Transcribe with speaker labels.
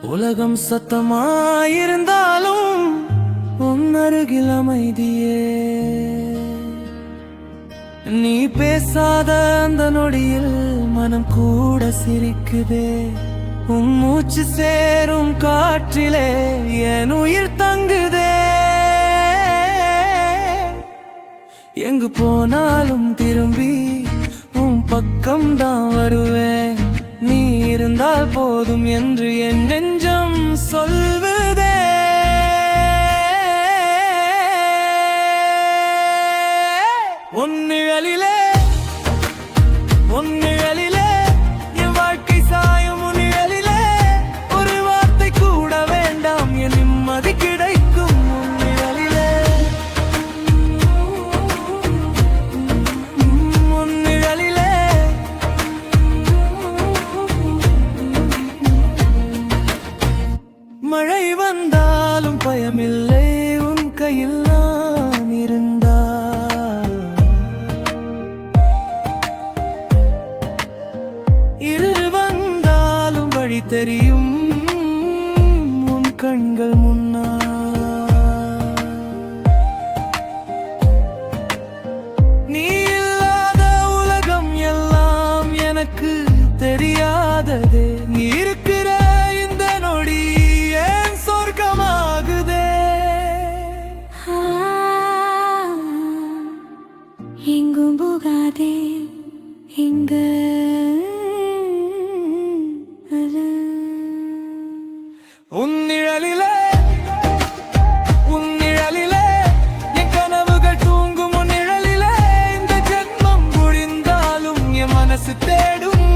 Speaker 1: உலகம் சத்தமாயிருந்தாலும் உன் அருகில் அமைதியே. நீ பேசாத அந்த நொடியில் மனம் கூட சிரிக்குதே. உன் மூச்சு சேரும் காற்றிலே என் உயிர் தங்குதே. எங்கு போனாலும் திரும்பி உன் பக்கம்தான் வருவேன். நீ இருந்தால் போதும் என்று என் நெஞ்சம் சொல்வதே. உன் நிழலிலே என் வாழ்க்கை சாயும். உன் நிழலிலே ஒரு வார்த்தை கூட வேண்டாம், என் நிம்மதி கிடைக்கும். உன் நிழலிலே மழை வந்தாலும் பயமில்லை, உன் கையில் நான் இருந்தால். இருள் வந்தாலும் வழி தெரியும் உன் கண்கள் முன்னால். நீ இல்லாத உலகம் எல்லாம் எனக்கு தெரியாததே. நீ இருக்கிற இந்த நொடி ஏன் சொர்க்கமாகுதே.
Speaker 2: எங்கும் போகாதே, எங்க
Speaker 1: உன் நிழலிலே என் கனவுகள் தூங்கும். உன் நிழலிலே இந்த ஜென்மம் முடிந்தாலும் என் மனசு தேடும்.